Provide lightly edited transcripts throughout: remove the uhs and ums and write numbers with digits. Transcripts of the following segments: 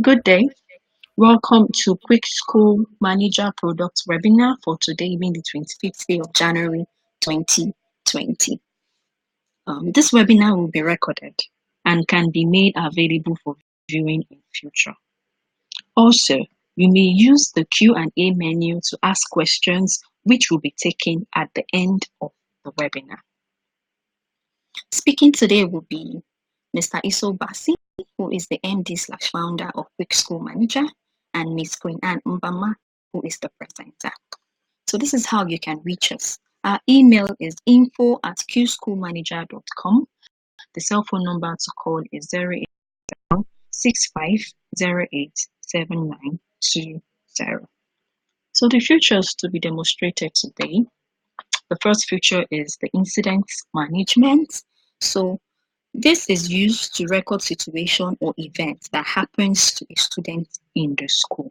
Good day. Welcome to Quick School Manager Product webinar for today, being the 25th day of January 2020. This webinar will be recorded and can be made available for viewing in future. Also, you may use the Q&A menu to ask questions, which will be taken at the end of the webinar. Speaking today will be Mr. Iso Basi, who is the MD/founder of Quick School Manager, and Ms. Queen Anne Mbama, who is the presenter. So this is how you can reach us. Our email is info@qschoolmanager.com. The cell phone number to call is 08065087920. So the features to be demonstrated today. The first feature is the incident management. So this is used to record situation or event that happens to a student in the school.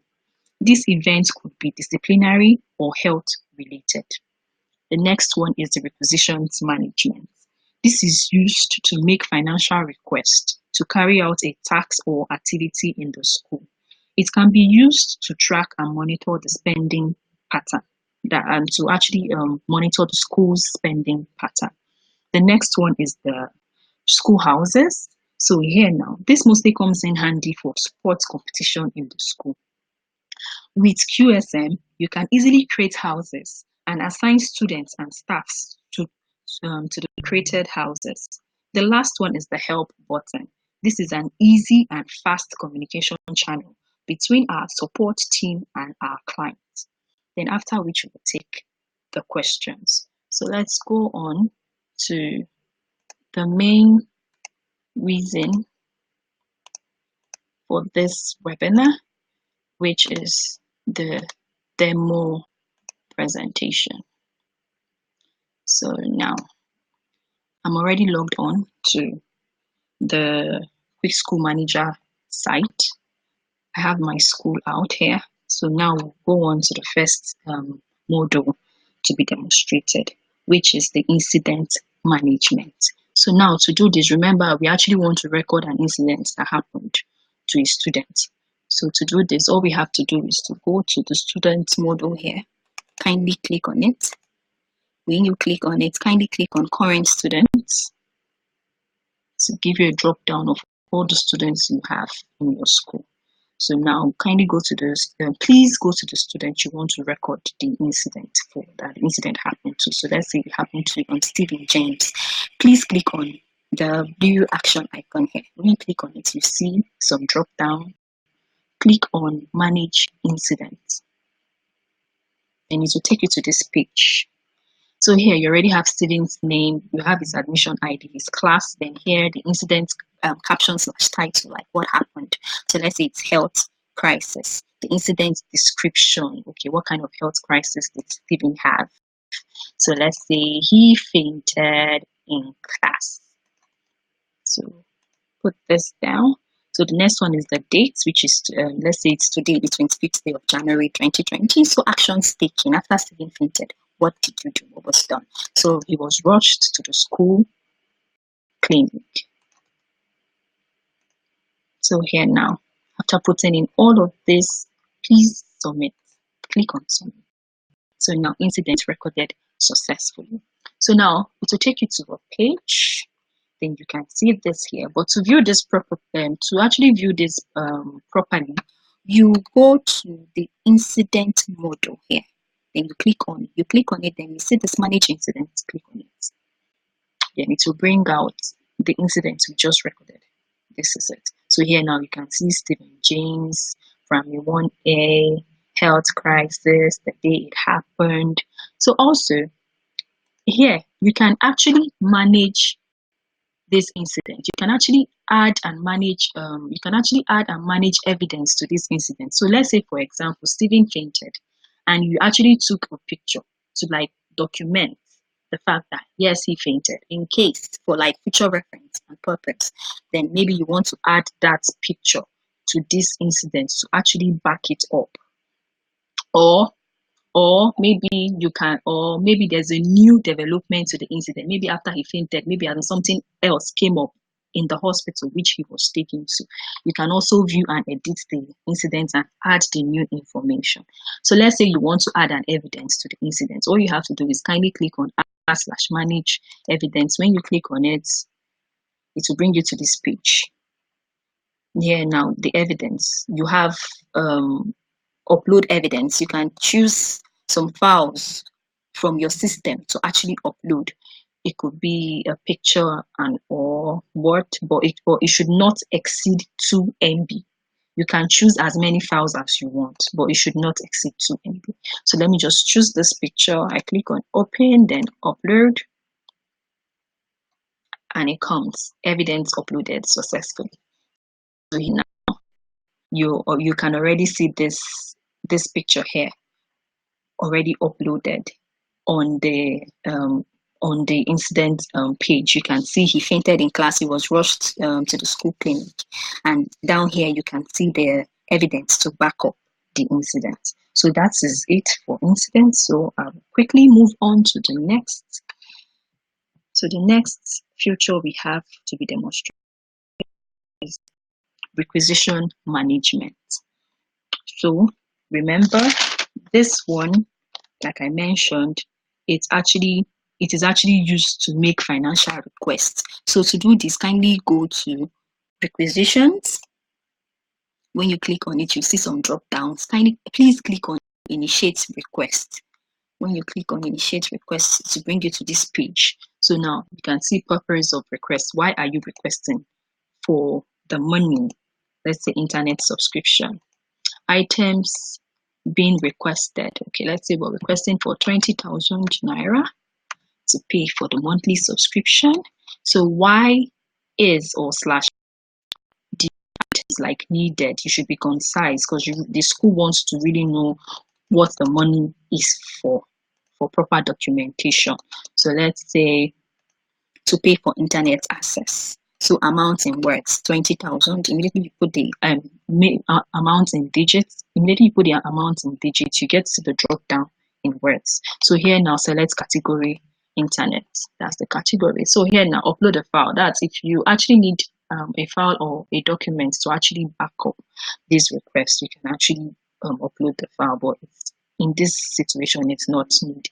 These events could be disciplinary or health related. The next one is the requisitions management. This is used to make financial requests to carry out a task or activity in the school. It can be used to track and monitor the spending pattern, to actually monitor the school's spending pattern. The next one is the schoolhouses. So here now, this mostly comes in handy for sports competition in the school. With QSM, you can easily create houses and assign students and staffs to the created houses. The last one is the help button. This is an easy and fast communication channel between our support team and our clients. Then after which we will take the questions. So let's go on to the main reason for this webinar, which is the demo presentation. So now I'm already logged on to the Quick School Manager site. I have my school out here. So now we'll go on to the first module to be demonstrated, which is the incident management. So now to do this, remember, we actually want to record an incident that happened to a student. So to do this, all we have to do is to go to the student module here. Kindly click on it. When you click on it, kindly click on current students to give you a drop down of all the students you have in your school. So now kindly go to this, please go to the student you want to record the incident for, that the incident happened to. So let's say it happened to on Stephen James. Please click on the blue action icon here. When you click on it, you see some drop down. Click on manage incidents. And it will take you to this page. So here you already have Stephen's name, you have his admission ID, his class, then here the incident caption/title, like what happened. So let's say it's health crisis. The incident description, okay, what kind of health crisis did Stephen have? So let's say he fainted in class. So put this down. So the next one is the date, which is, let's say it's today, the 25th day of January 2020. So actions taken after Stephen fainted. What did you do? What was done? So he was rushed to the school clinic. So here now, after putting in all of this, please submit. Click on submit. So now incident recorded successfully. So now it will take you to a page. Then you can see this here. But to view this to actually view this properly, you go to the incident module here. Then you click on it, then you see this manage incident, click on it. Then it will bring out the incident we just recorded. This is it. So here now you can see Stephen James, Primary 1A, health crisis, the day it happened. So also here you can actually manage this incident. You can actually add and manage evidence to this incident. So let's say, for example, Stephen fainted and you actually took a picture to like document the fact that yes, he fainted, in case for like future reference and purpose, then maybe you want to add that picture to this incident to actually back it up. Or maybe there's a new development to the incident. Maybe after he fainted, maybe something else came up in the hospital which he was taken to. You can also view and edit the incident and add the new information. So let's say you want to add an evidence to the incident. All you have to do is kindly click on add/manage evidence. When you click on it, it will bring you to this page. Here now, the evidence. You have upload evidence. You can choose some files from your system to actually upload. It could be a picture and or Word, but it should not exceed 2 MB. You can choose as many files as you want, but it should not exceed 2 MB. So let me just choose this picture. I click on open, then upload, and it comes evidence uploaded successfully. So now you can already see this picture here already uploaded on the incident page. You can see he fainted in class. He was rushed to the school clinic, and down here you can see the evidence to back up the incident. So that is it for incidents. So I'll quickly move on to the next. So the next feature we have to be demonstrated is requisition management. So remember, this one, like I mentioned, it is actually used to make financial requests. So to do this, kindly go to requisitions. When you click on it, you see some drop downs. Please click on initiate request. When you click on initiate request, it will bring you to this page. So now you can see purpose of request. Why are you requesting? For the money, let's say internet subscription. Items being requested. Okay, let's say we're requesting for 20,000 naira to pay for the monthly subscription. So why is or slash D is like needed. You should be concise because the school wants to really know what the money is for proper documentation. So let's say to pay for internet access. So amount in words, 20,000. Immediately you put the amount in digits. Immediately you put the amount in digits, you get to the drop down in words. So here now select category internet. That's the category. So here now upload a file. That's if you actually need a file or a document to actually back up this request, you can actually upload the file, but in this situation it's not needed.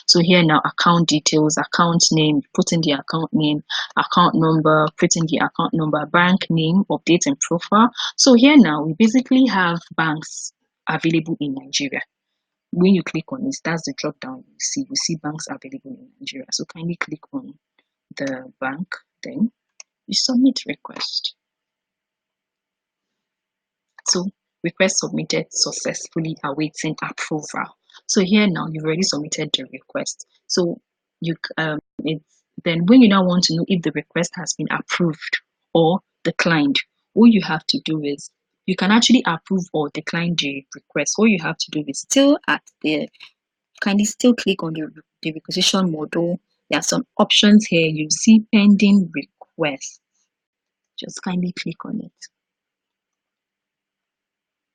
So here now account details, account name, put in the account name, account number, put in the account number, bank name, update and profile. So here now we basically have banks available in Nigeria. When you click on this, that's the drop down you see banks available in Nigeria. So kindly click on the bank, then you submit request. So request submitted successfully, awaiting approval. So here now you've already submitted the request. So you then when you now want to know if the request has been approved or declined, all you have to do is you can actually approve or decline the request. All you have to do is still click on the requisition model. There are some options here. You see pending request. Just kindly click on it.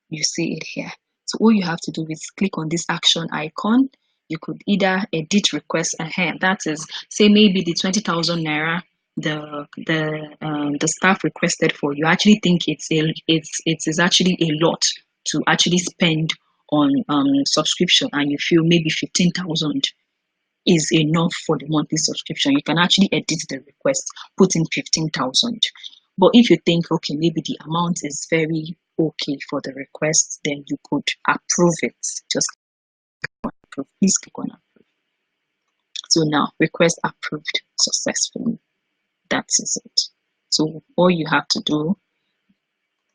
You see it here. So all you have to do is click on this action icon. You could either edit request ahead. That is, say maybe the 20,000 naira the staff requested for. You actually think it is actually a lot to actually spend on subscription, and you feel maybe 15,000 is enough for the monthly subscription. You can actually edit the request, put in 15,000. But if you think, okay, maybe the amount is very okay for the request, then you could approve it. Just click on approve. Please click on approve. So now request approved successfully. That is it. So all you have to do,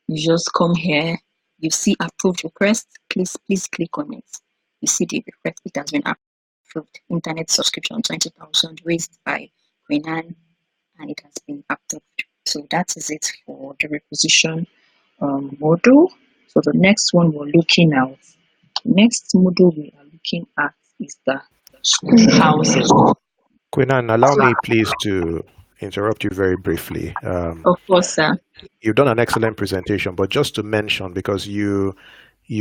you just come here, you see approved request, please click on it. You see the request, it has been approved. Internet subscription 20,000 raised by Queen Anne, and it has been approved. So that is it for the requisition model. So the next one we're looking at, next model we are looking at is the school housing. Queen Anne, allow me please to interrupt you very briefly. Of course, sir. You've done an excellent presentation, but just to mention, because you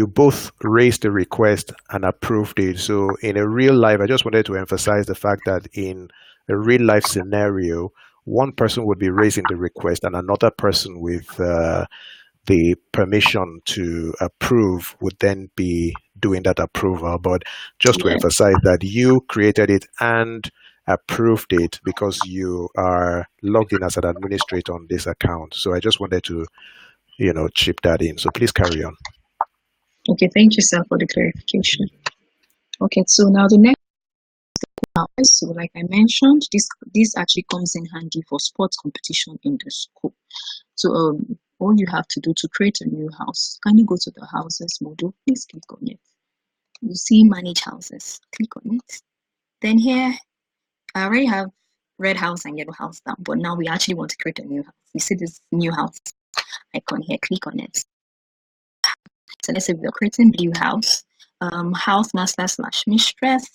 both raised the request and approved it. So in a real life, I just wanted to emphasize the fact that in a real life scenario, one person would be raising the request and another person with the permission to approve would then be doing that approval. But just to Yeah. emphasize that you created it and approved it because you are logged in as an administrator on this account. So I just wanted to, chip that in. So please carry on. Okay, thank you, sir, for the clarification. Okay, so now the next hours. So like I mentioned, this actually comes in handy for sports competition in the school. So all you have to do to create a new house, can you go to the houses module? Please click on it. You see manage houses. Click on it. Then here, I already have red house and yellow house down, but now we actually want to create a new house. You see this new house icon here. Click on it. So let's say we're creating blue house. House master / mistress.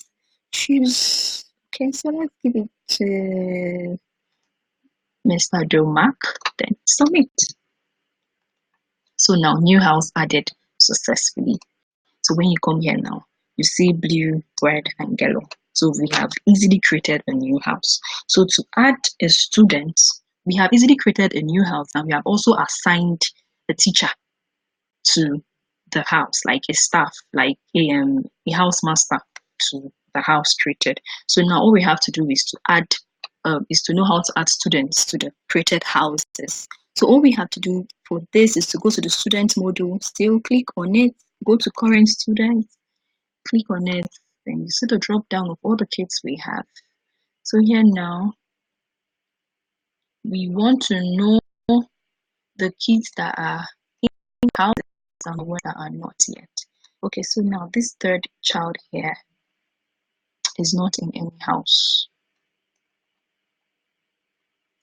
Choose. Okay, so let's give it to Mr. Domac. Then submit. So now new house added successfully. So when you come here now, you see blue, red, and yellow. So we have easily created a new house. So to add a student, we have easily created a new house, and we have also assigned a teacher to the house, like a staff, like a house master to the house created. So now all we have to do is to know how to add students to the created houses. So all we have to do for this is to go to the student module, still click on it, go to current students, click on it, then you see the drop down of all the kids we have. So here now, we want to know the kids that are in houses and the ones that are not yet. Okay, so now this third child here is not in any house.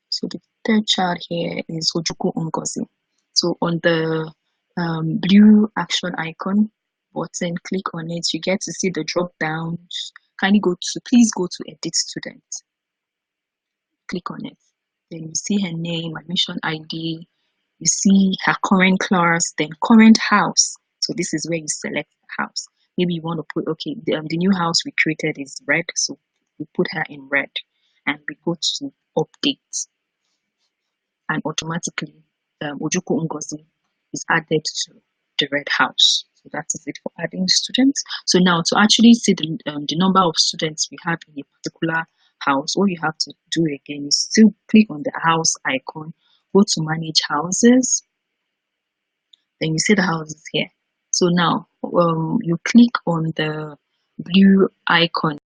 So the third child here is Ojukwu Ngozi. So on the blue action icon button, click on it. You get to see the drop downs. Please go to edit student. Click on it. Then you see her name, admission ID. You see her current class, then current house. So this is where you select the house. Maybe you want to put, okay, the new house we created is red. So we put her in red and we go to update. And automatically Ojukwu Ngozi is added to the red house. So that is it for adding students. So now to actually see the number of students we have in a particular house, all you have to do again is still click on the house icon, go to manage houses, then you see the houses here. So now you click on the blue icon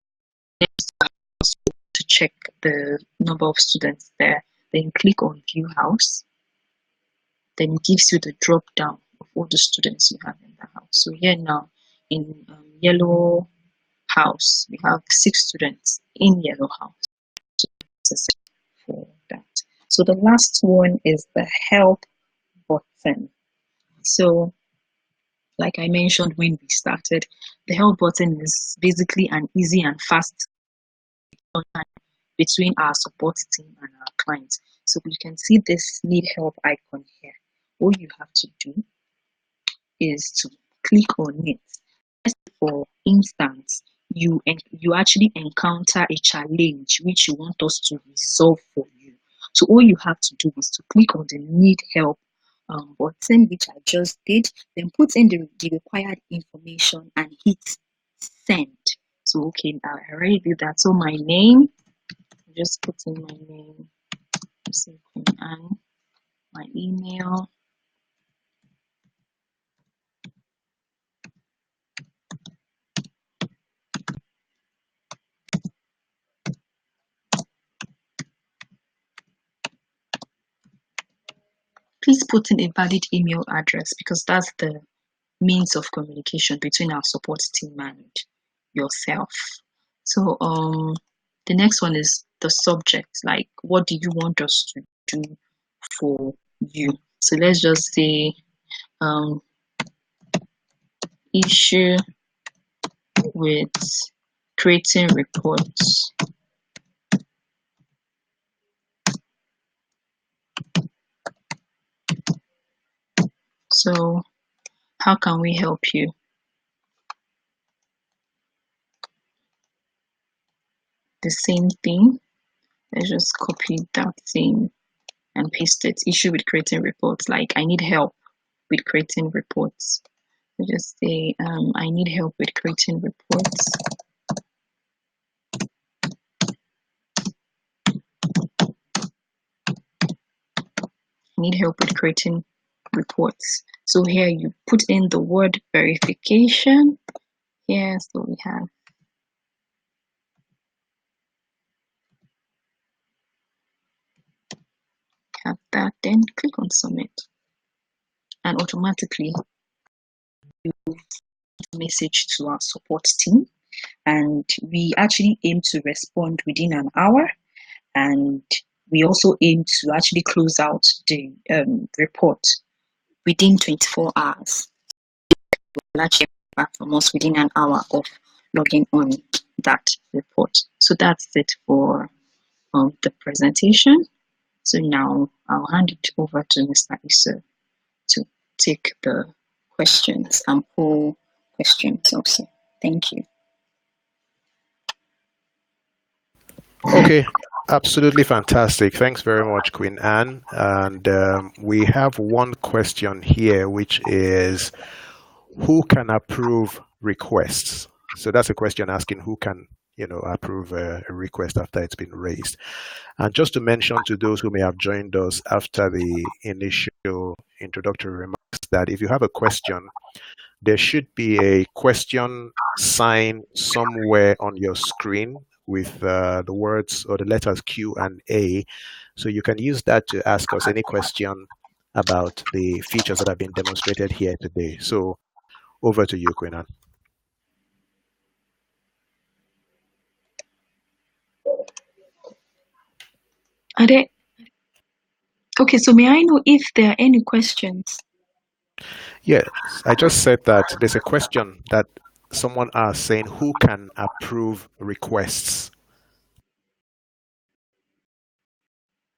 to check the number of students there. Then click on view house. Then it gives you the drop down of all the students you have in the house. So here now in yellow house, we have 6 students in yellow house. For that. So the last one is the help button. So like I mentioned when we started, the help button is basically an easy and fast between our support team and our clients. So you can see this need help icon here. All you have to do is to click on it. For instance, you actually encounter a challenge which you want us to resolve for you. So all you have to do is to click on the need help button, which I just did, then put in the required information and hit send. So okay, I already did that. So my name, just put in my name, and my email. Please put in a valid email address because that's the means of communication between our support team and yourself. So the next one is the subject, like what do you want us to do for you? So let's just say issue with creating reports. So how can we help you? The same thing. let's just copy that thing and paste it. Issue with creating reports. Like I need help with creating reports. So just say I need help with creating reports. I need help with creating reports. So here you put in the word verification. Here, so we have that, then click on submit, and automatically you message to our support team, and we actually aim to respond within an hour, and we also aim to actually close out the report within 24 hours. We'll actually back from us within an hour of logging on that report. So that's it for the presentation. So now I'll hand it over to Mr. Issa to take the questions and pull questions also. Thank you. Okay, absolutely fantastic. Thanks very much, Queen Anne. And we have one question here, which is, who can approve requests? So that's a question asking who can, approve a request after it's been raised. And just to mention to those who may have joined us after the initial introductory remarks that if you have a question, there should be a question sign somewhere on your screen with the words or the letters Q and A. So you can use that to ask us any question about the features that have been demonstrated here today. So over to you, Queen Anne. Are there? Okay, so may I know if there are any questions? Yes, I just said that there's a question that someone asked saying who can approve requests?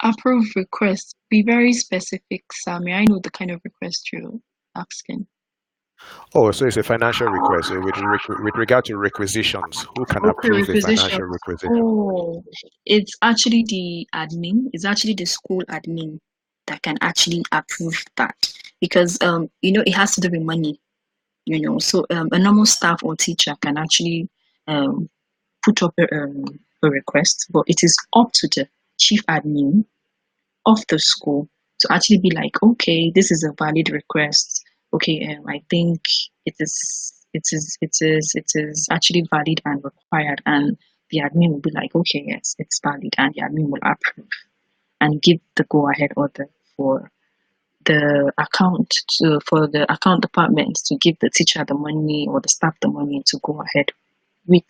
Approve request. Be very specific, sir. May I know the kind of request you're asking? Oh, so it's a financial request. So with regard to requisitions, who can approve a financial requisition? Oh, it's actually the admin. It's actually the school admin that can actually approve that, because it has to do with money. So a normal staff or teacher can actually put up a request, but it is up to the chief admin of the school to actually be like, okay, this is a valid request. Okay, I think it is actually valid and required, and the admin will be like, okay, yes, it's valid, and the admin will approve and give the go ahead order for the account department to give the teacher the money or the staff the money to go ahead with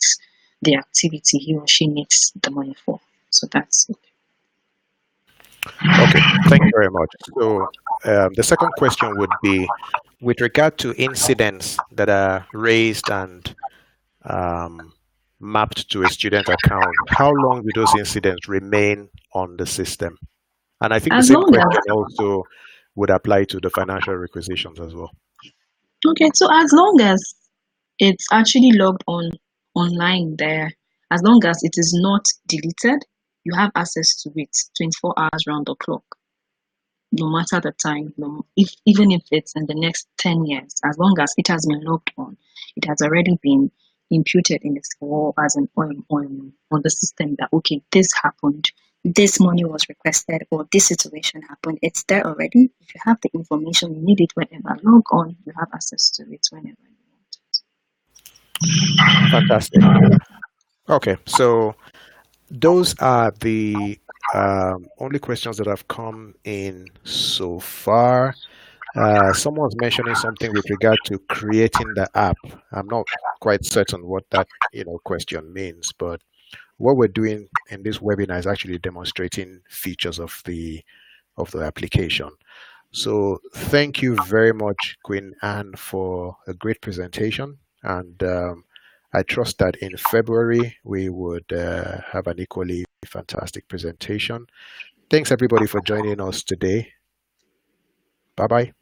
the activity he or she needs the money for. So that's it. Okay, thank you very much. So the second question would be, with regard to incidents that are raised and mapped to a student account, how long do those incidents remain on the system? And I think the same question also would apply to the financial requisitions as well. Okay, so as long as it's actually logged online there, as long as it is not deleted, you have access to it 24 hours round the clock, no matter the time. Even if it's in the next 10 years, as long as it has been logged on, it has already been imputed in the or as an on the system that, okay, this happened, this money was requested, or this situation happened. It's there already. If you have the information, you need it whenever. Log on, you have access to it whenever you want it. Fantastic. Okay, so those are the only questions that have come in so far. Someone's mentioning something with regard to creating the app. I'm not quite certain what that question means, but what we're doing in this webinar is actually demonstrating features of the application. So thank you very much, Queen Anne, for a great presentation, and I trust that in February we would have an equally fantastic presentation. Thanks everybody for joining us today. Bye-bye.